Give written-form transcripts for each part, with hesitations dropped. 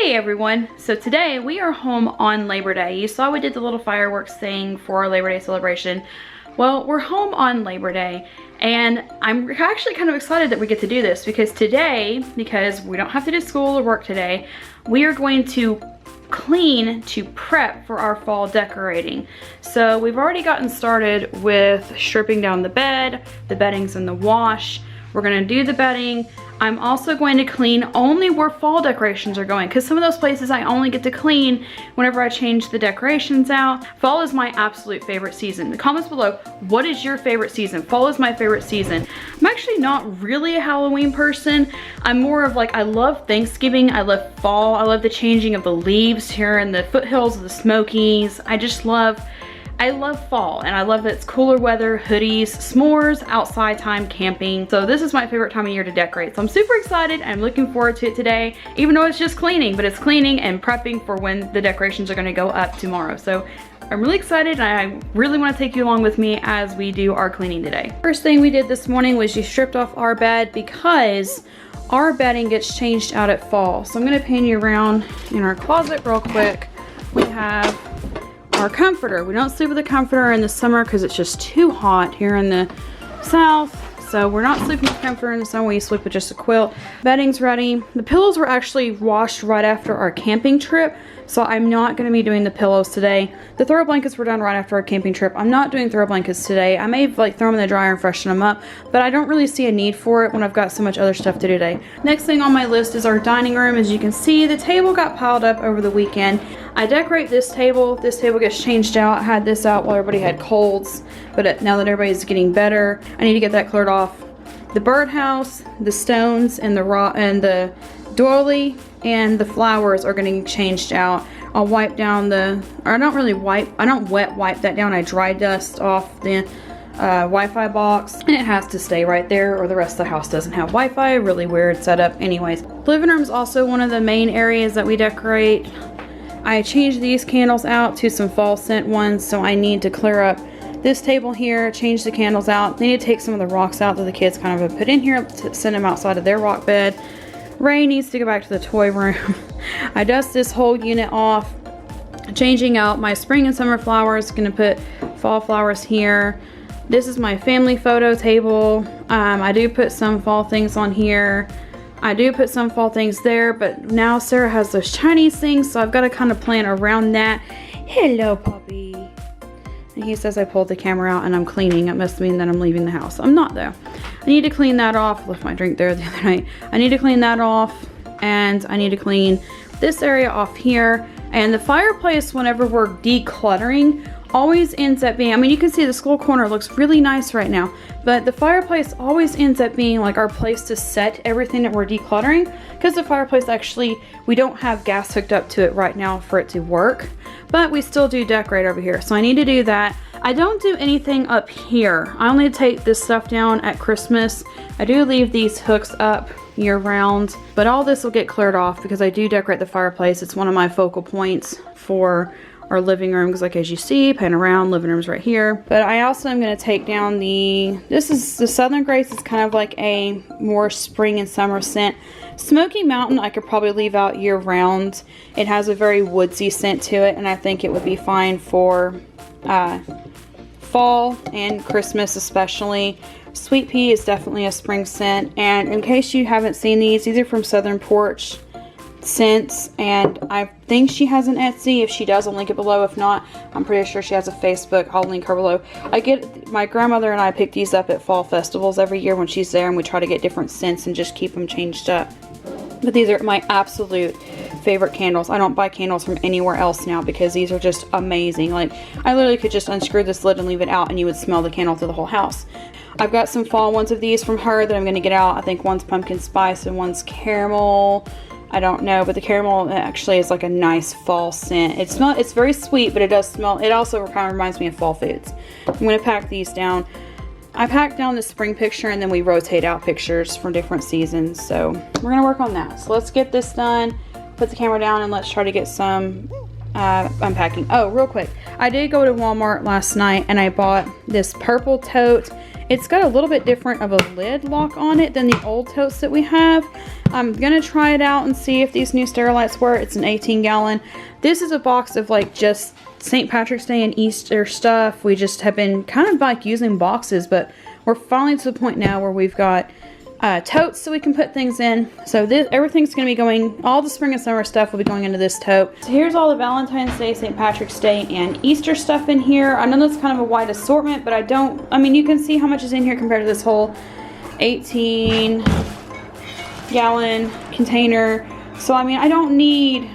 Hey everyone, so today we are home on Labor Day. You saw we did the little fireworks thing for our Labor Day celebration. Well, we're home on Labor Day and I'm actually kind of excited that we get to do this because today, because we don't have to do school or work today, we are going to clean to prep for our fall decorating. So we've already gotten started with stripping down the bed, the bedding's in the wash. We're gonna do the bedding. I'm also going to clean only where fall decorations are going because some of those places I only get to clean whenever I change the decorations out. Fall is my absolute favorite season. The comments below, what is your favorite season? Fall is my favorite season. I'm actually not really a Halloween person. I'm more of like, I love Thanksgiving, I love fall, I love the changing of the leaves here in the foothills of the Smokies. I love fall and I love that it's cooler weather, hoodies, s'mores, outside time, camping. So this is my favorite time of year to decorate. So I'm super excited and I'm looking forward to it today, even though it's just cleaning, but it's cleaning and prepping for when the decorations are gonna go up tomorrow. So I'm really excited and I really wanna take you along with me as we do our cleaning today. First thing we did this morning was you stripped off our bed because our bedding gets changed out at fall. So I'm gonna pan you around in our closet real quick. We have our comforter. We don't sleep with a comforter in the summer because it's just too hot here in the south. So we're not sleeping with a comforter in the summer. We sleep with just a quilt. Bedding's ready. The pillows were actually washed right after our camping trip. So I'm not going to be doing the pillows today. The throw blankets were done right after our camping trip. I'm not doing throw blankets today. I may like throw them in the dryer and freshen them up, but I don't really see a need for it when I've got so much other stuff to do today. Next thing on my list is our dining room. As you can see, the table got piled up over the weekend. I decorate this table. This table gets changed out. I had this out while everybody had colds, but now that everybody's getting better, I need to get that cleared off. The birdhouse, the stones, and the doily and the flowers are getting changed out. I'll wipe down I don't wet wipe that down. I dry dust off the Wi-Fi box, and it has to stay right there or the rest of the house doesn't have Wi-Fi. Really weird setup. Anyways, living room is also one of the main areas that we decorate. I changed these candles out to some fall scent ones, so I need to clear up this table here, change the candles out. They need to take some of the rocks out that the kids kind of have put in here to send them outside of their rock bed. Ray needs to go back to the toy room. I dust this whole unit off, changing out my spring and summer flowers. Gonna put fall flowers here. This is my family photo table. I do put some fall things on here. I do put some fall things there, but now Sarah has those Chinese things, so I've got to kind of plan around that. Hello, puppy. And he says I pulled the camera out and I'm cleaning. It must mean that I'm leaving the house. I'm not though. I need to clean that off. I left my drink there the other night. I need to clean that off, and I need to clean this area off here. And the fireplace, whenever we're decluttering, always ends up being, I mean, you can see the skull corner looks really nice right now, but the fireplace always ends up being like our place to set everything that we're decluttering, because the fireplace actually, we don't have gas hooked up to it right now for it to work, but we still do decorate over here. So I need to do that. I don't do anything up here. I only take this stuff down at Christmas. I do leave these hooks up year round, but all this will get cleared off because I do decorate the fireplace. It's one of my focal points for our living room, because like as you see, pan around, living room's right here. But I also am going to take down this is the Southern Grace. Is kind of like a more spring and summer scent. Smoky Mountain I could probably leave out year round. It has a very woodsy scent to it, and I think it would be fine for fall and Christmas especially. Sweet Pea is definitely a spring scent, and in case you haven't seen these are from Southern Porch Scents, and I think she has an Etsy. If she does, I'll link it below. If not, I'm pretty sure she has a Facebook. I'll link her below. My grandmother and I pick these up at fall festivals every year when she's there, and we try to get different scents and just keep them changed up. But these are my absolute favorite candles. I don't buy candles from anywhere else now because these are just amazing. Like, I literally could just unscrew this lid and leave it out and you would smell the candle through the whole house. I've got some fall ones of these from her that I'm going to get out. I think one's pumpkin spice and one's caramel. I don't know, but the caramel actually is like a nice fall scent. It's very sweet, but it does smell, it also kind of reminds me of fall foods. I'm going to pack these down. I packed down the spring picture, and then we rotate out pictures for different seasons. So we're going to work on that. So let's get this done, put the camera down, and let's try to get some unpacking. Oh, real quick. I did go to Walmart last night, and I bought this purple tote It's got a little bit different of a lid lock on it than the old totes that we have. I'm gonna try it out and see if these new Sterilites work. It's an 18-gallon. This is a box of like just St. Patrick's Day and Easter stuff. We just have been kind of like using boxes, but we're finally to the point now where we've got totes so we can put things in. So everything's going to be going, all the spring and summer stuff will be going into this tote. So here's all the Valentine's Day, St. Patrick's Day, and Easter stuff in here. I know that's kind of a wide assortment, but I mean, you can see how much is in here compared to this whole 18-gallon container. So I mean, I don't need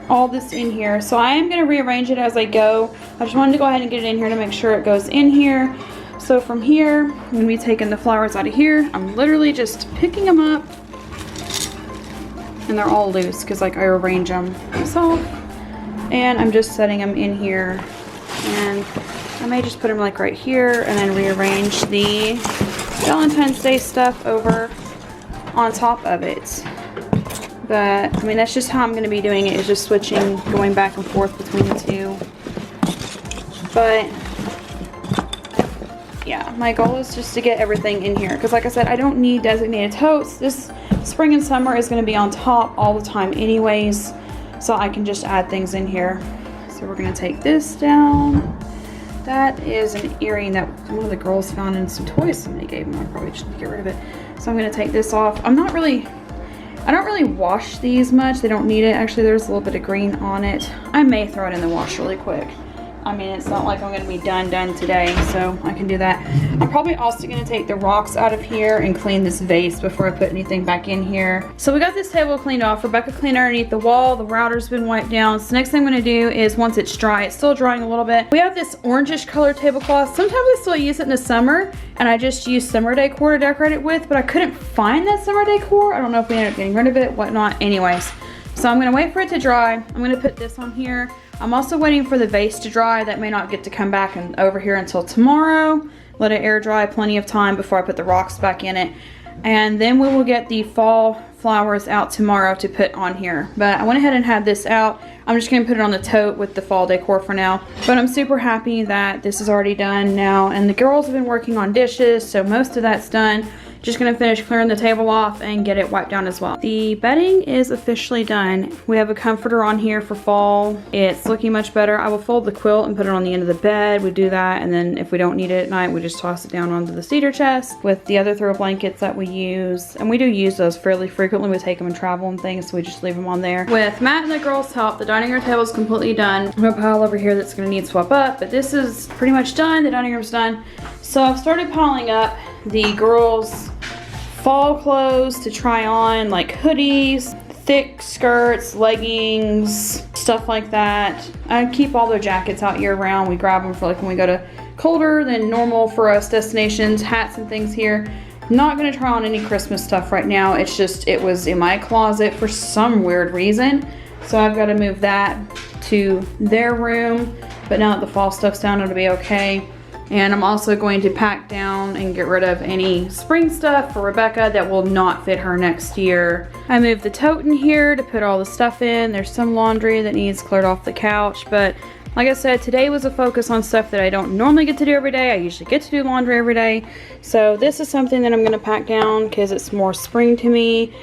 all this in here. So I am going to rearrange it as I go. I just wanted to go ahead and get it in here to make sure it goes in here. So from here, I'm going to be taking the flowers out of here. I'm literally just picking them up. And they're all loose because like I arrange them myself. And I'm just setting them in here. And I may just put them like right here and then rearrange the Valentine's Day stuff over on top of it. But I mean, that's just how I'm going to be doing it, is just switching, going back and forth between the two. But yeah, my goal is just to get everything in here because like I said, I don't need designated totes. This spring and summer is going to be on top all the time anyways, so I can just add things in here. So we're going to take this down. That is an earring that one of the girls found in some toys somebody gave them. I probably should get rid of it. So I'm going to take this off. I don't really wash these much. They don't need it. Actually, there's a little bit of green on it. I may throw it in the wash really quick. I mean, it's not like I'm going to be done today, so I can do that. I'm probably also going to take the rocks out of here and clean this vase before I put anything back in here. So we got this table cleaned off. Rebecca cleaned underneath the wall. The router's been wiped down. So next thing I'm going to do is, once it's dry, it's still drying a little bit. We have this orangish colored tablecloth. Sometimes I still use it in the summer, and I just use summer decor to decorate it with, but I couldn't find that summer decor. I don't know if we ended up getting rid of it, whatnot. Anyways, so I'm going to wait for it to dry. I'm going to put this on here. I'm also waiting for the vase to dry. That may not get to come back and over here until tomorrow. Let it air dry plenty of time before I put the rocks back in it. And then we will get the fall flowers out tomorrow to put on here. But I went ahead and had this out. I'm just going to put it on the tote with the fall decor for now. But I'm super happy that this is already done now. And the girls have been working on dishes, so most of that's done. Just gonna finish clearing the table off and get it wiped down as well. The bedding is officially done. We have a comforter on here for fall. It's looking much better. I will fold the quilt and put it on the end of the bed. We do that, and then if we don't need it at night, we just toss it down onto the cedar chest with the other throw blankets that we use. And we do use those fairly frequently. We take them and travel and things, so we just leave them on there. With Matt and the girls' help, the dining room table is completely done. I have a pile over here that's gonna need swap up, but this is pretty much done. The dining room's done. So I've started piling up the girls' fall clothes to try on, like hoodies, thick skirts, leggings, stuff like that. I keep all their jackets out year round. We grab them for like when we go to colder than normal for us destinations, hats and things here. Not gonna try on any Christmas stuff right now. It's just, it was in my closet for some weird reason. So I've got to move that to their room. But now that the fall stuff's down, it'll be okay. And I'm also going to pack down and get rid of any spring stuff for Rebecca that will not fit her next year. I moved the tote in here to put all the stuff in. There's some laundry that needs cleared off the couch, but like I said, today was a focus on stuff that I don't normally get to do every day. I usually get to do laundry every day. So this is something that I'm gonna pack down because it's more spring to me.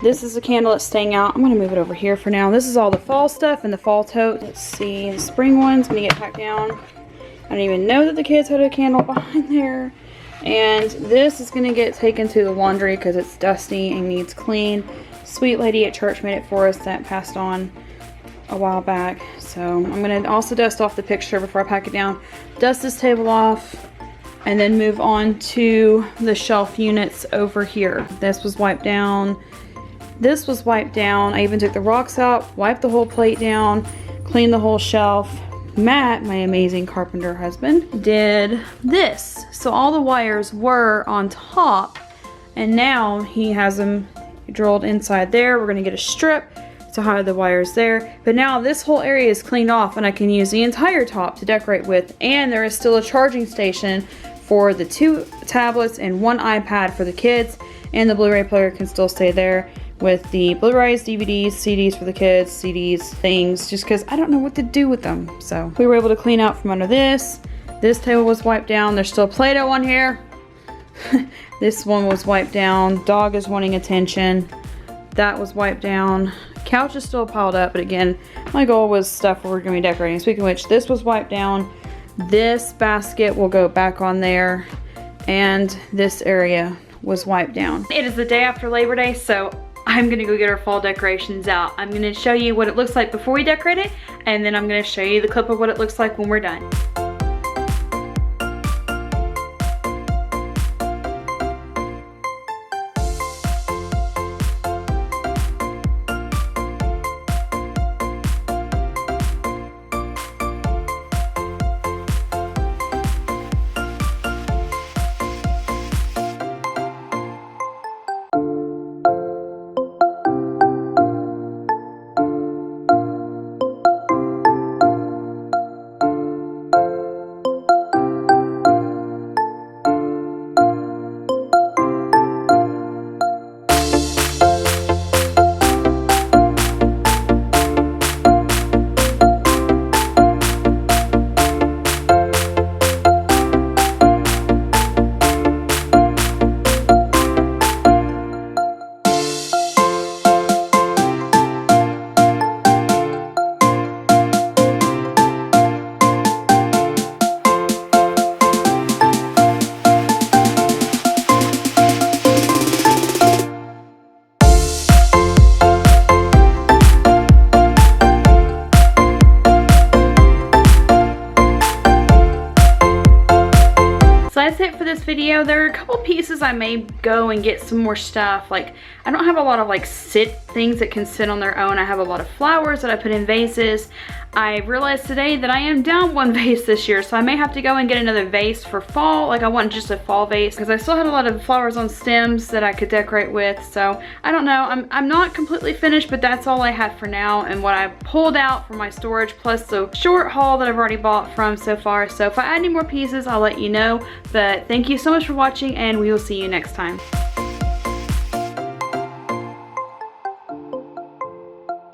This is a candle that's staying out. I'm gonna move it over here for now. This is all the fall stuff in the fall tote. Let's see, the spring one's gonna get packed down. I don't even know that the kids had a candle behind there. And this is gonna get taken to the laundry because it's dusty and needs clean. Sweet lady at church made it for us that passed on a while back. So I'm gonna also dust off the picture before I pack it down. Dust this table off and then move on to the shelf units over here. This was wiped down. This was wiped down. I even took the rocks out, wiped the whole plate down, cleaned the whole shelf. Matt, my amazing carpenter husband, did this. So all the wires were on top and now he has them drilled inside there. We're gonna get a strip to hide the wires there. But now this whole area is cleaned off and I can use the entire top to decorate with. And there is still a charging station for the 2 tablets and 1 iPad for the kids. And the Blu-ray player can still stay there with the Blu-rays, DVDs, CDs for the kids, CDs, things, just because I don't know what to do with them. So we were able to clean out from under this. This table was wiped down. There's still Play-Doh on here. This one was wiped down. Dog is wanting attention. That was wiped down. Couch is still piled up, but again, my goal was stuff we're gonna be decorating. Speaking of which, this was wiped down. This basket will go back on there, and this area was wiped down. It is the day after Labor Day, so I'm gonna go get our fall decorations out. I'm gonna show you what it looks like before we decorate it, and then I'm gonna show you the clip of what it looks like when we're done. That's it for this video. There are a couple pieces I may go and get some more stuff. Like, I don't have a lot of like things that can sit on their own. I have a lot of flowers that I put in vases. I realized today that I am down one vase this year, so I may have to go and get another vase for fall. Like, I want just a fall vase because I still had a lot of flowers on stems that I could decorate with. So I don't know, I'm not completely finished, but that's all I had for now and what I pulled out from my storage, plus the short haul that I've already bought from so far. So if I add any more pieces, I'll let you know. But thank you so much for watching, and we will see you next time.